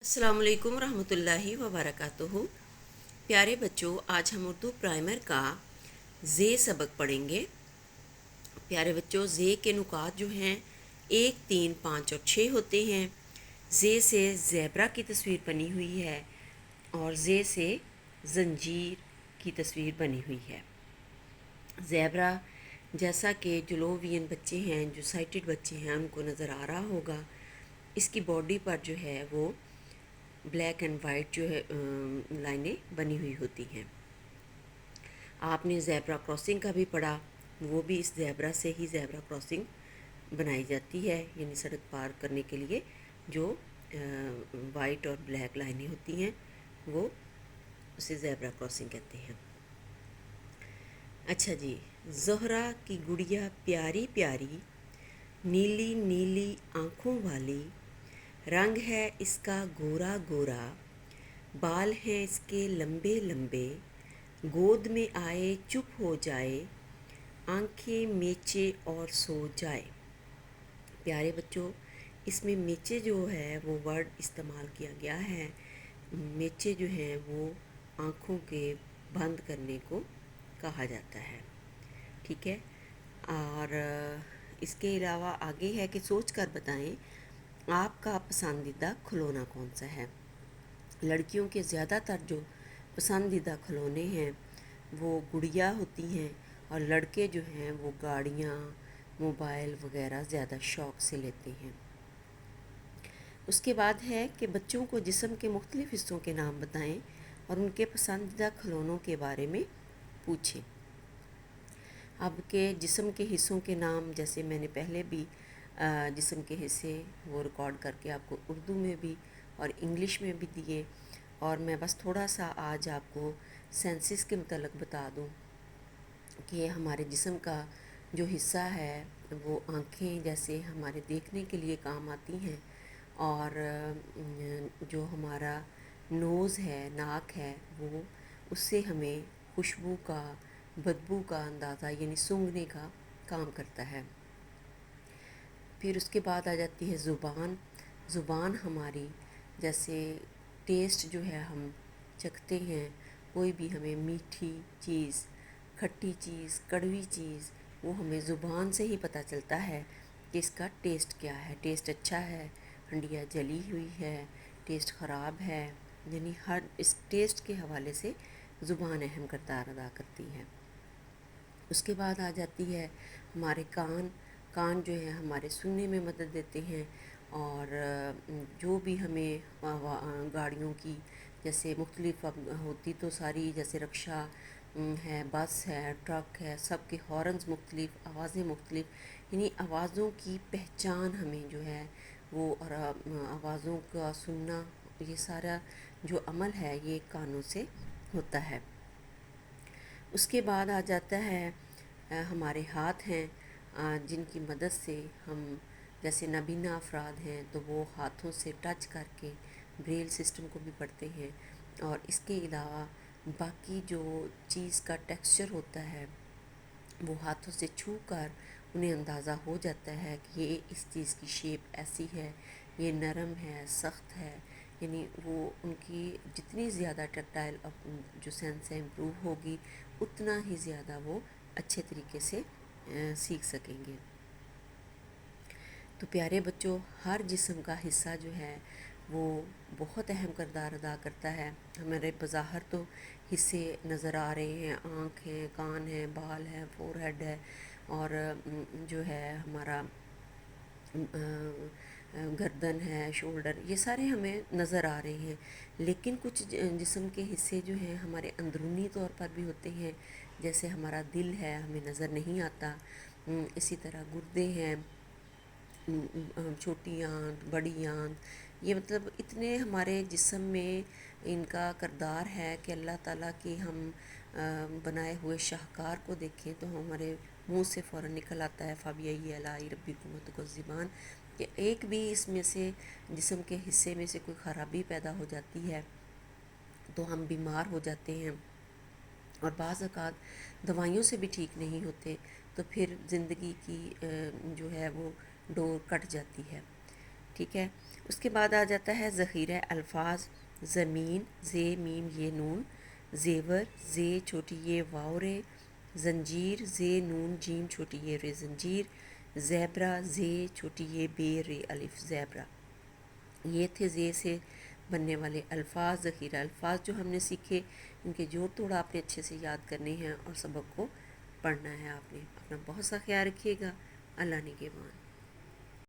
अस्सलाम वालेकुम रहमतुल्लाहि व बरकातुहू। प्यारे बच्चों, आज हम उर्दू प्राइमर का ज़े सबक पढ़ेंगे। प्यारे बच्चों, ज़े के नुकात जो हैं 1, 3, 5 और 6 होते हैं। ज़े से ज़ेबरा की तस्वीर बनी हुई है और ज़े से ज़ंजीर की तस्वीर बनी हुई है। ज़ेबरा जैसा कि जो लो विजन बच्चे हैं, जो साइटेड बच्चे हैं, उनको नज़र आ रहा होगा। इसकी बॉडी पर जो है वो ब्लैक एंड वाइट जो है लाइनें बनी हुई होती हैं। आपने ज़ेबरा क्रॉसिंग का भी पढ़ा, वो भी इस ज़ेबरा से ही ज़ेबरा क्रॉसिंग बनाई जाती है, यानी सड़क पार करने के लिए जो वाइट और ब्लैक लाइनें होती हैं वो उसे ज़ेबरा क्रॉसिंग कहते हैं। अच्छा जी, ज़ोहरा की गुड़िया प्यारी प्यारी, नीली नीली आँखों वाली, रंग है इसका गोरा गोरा, बाल हैं इसके लंबे लंबे, गोद में आए चुप हो जाए, आंखें मेचे और सो जाए। प्यारे बच्चों, इसमें मेचे जो है वो वर्ड इस्तेमाल किया गया है। मेचे जो हैं वो आँखों के बंद करने को कहा जाता है, ठीक है। और इसके अलावा आगे है कि सोच कर बताएं आपका पसंदीदा खिलौना कौन सा है। लड़कियों के ज़्यादातर जो पसंदीदा खिलौने हैं वो गुड़िया होती हैं और लड़के जो हैं वो गाड़ियाँ, मोबाइल वगैरह ज़्यादा शौक़ से लेते हैं। उसके बाद है कि बच्चों को जिस्म के मुख्तलिफ़ हिस्सों के नाम बताएं और उनके पसंदीदा खिलौनों के बारे में पूछें। अब के जिस्म के हिस्सों के नाम जैसे मैंने पहले भी जिस्म के हिस्से वो रिकॉर्ड करके आपको उर्दू में भी और इंग्लिश में भी दिए, और मैं बस थोड़ा सा आज आपको सेंसिस के मुतल्लिक़ बता दूं कि हमारे जिस्म का जो हिस्सा है वो आँखें जैसे हमारे देखने के लिए काम आती हैं, और जो हमारा नोज़ है, नाक है, वो उससे हमें खुशबू का, बदबू का अंदाज़ा यानी सूंघने का काम करता है। फिर उसके बाद आ जाती है ज़ुबान। ज़ुबान हमारी जैसे टेस्ट जो है हम चखते हैं, कोई भी हमें मीठी चीज़, खट्टी चीज़, कड़वी चीज़, वो हमें ज़ुबान से ही पता चलता है कि इसका टेस्ट क्या है। टेस्ट अच्छा है, हंडिया जली हुई है, टेस्ट ख़राब है, यानी हर इस टेस्ट के हवाले से ज़ुबान अहम किरदार अदा करती है। उसके बाद आ जाती है हमारे कान। कान जो है हमारे सुनने में मदद देते हैं, और जो भी हमें गाड़ियों की जैसे मुख्तलिफ होती तो सारी, जैसे रक्शा है, बस है, ट्रक है, सब के हॉर्न्स मुख्तलिफ, आवाज़ें मुख्तलिफ, यानी आवाज़ों की पहचान हमें जो है वो, और आवाज़ों का सुनना, ये सारा जो अमल है ये कानों से होता है। उसके बाद आ जाता है हमारे हाथ हैं, जिनकी मदद से हम जैसे नाबीना अफराद हैं तो वो हाथों से टच करके ब्रेल सिस्टम को भी पढ़ते हैं, और इसके अलावा बाकी जो चीज़ का टेक्सचर होता है वो हाथों से छू कर उन्हें अंदाज़ा हो जाता है कि ये इस चीज़ की शेप ऐसी है, ये नरम है, सख्त है, यानी वो उनकी जितनी ज़्यादा टैक्टाइल जो सेंस है इम्प्रूव होगी, उतना ही ज़्यादा वो अच्छे तरीके से सीख सकेंगे। तो प्यारे बच्चों, हर जिस्म का हिस्सा जो है वो बहुत अहम किरदार अदा करता है। हमारे बज़ाहिर तो हिस्से नज़र आ रहे हैं, आँख है, कान है, बाल है, फोरहेड है, और जो है हमारा गर्दन है, शोल्डर, ये सारे हमें नज़र आ रहे हैं। लेकिन कुछ जिस्म के हिस्से जो हैं हमारे अंदरूनी तौर पर भी होते हैं, जैसे हमारा दिल है, हमें नज़र नहीं आता। इसी तरह गुर्दे हैं, छोटी आंत, बड़ी आंत, ये मतलब इतने हमारे जिस्म में इनका किरदार है कि अल्लाह ताला की हम बनाए हुए शाहकार को देखें तो हमारे मुंह से फ़ौरन निकल आता है फ़बिअय्यि आलाइ रब्बिकुमा तुकज़्ज़िबान, कि एक भी इसमें से जिस्म के हिस्से में से कोई ख़राबी पैदा हो जाती है तो हम बीमार हो जाते हैं, और बाज़ औक़ात दवाइयों से भी ठीक नहीं होते, तो फिर ज़िंदगी की जो है वो डोर कट जाती है, ठीक है। اس کے بعد آ جاتا ہے ذخیرہ الفاظ، زمین، زے میم یہ نون، زیور، زے چھوٹی یہ واو رے، زنجیر، زے نون جیم چھوٹی یہ رے زنجیر، زیبرا، زے چھوٹی یہ بے رے الف زیبرا۔ یہ تھے زے سے بننے والے الفاظ، ذخیرہ الفاظ جو ہم نے سیکھے۔ ان کے جوڑ توڑ آپ نے اچھے سے یاد کرنے ہیں اور سبق کو پڑھنا ہے آپ نے۔ اپنا بہت سا خیال رکھیے گا۔ اللہ نگہبان۔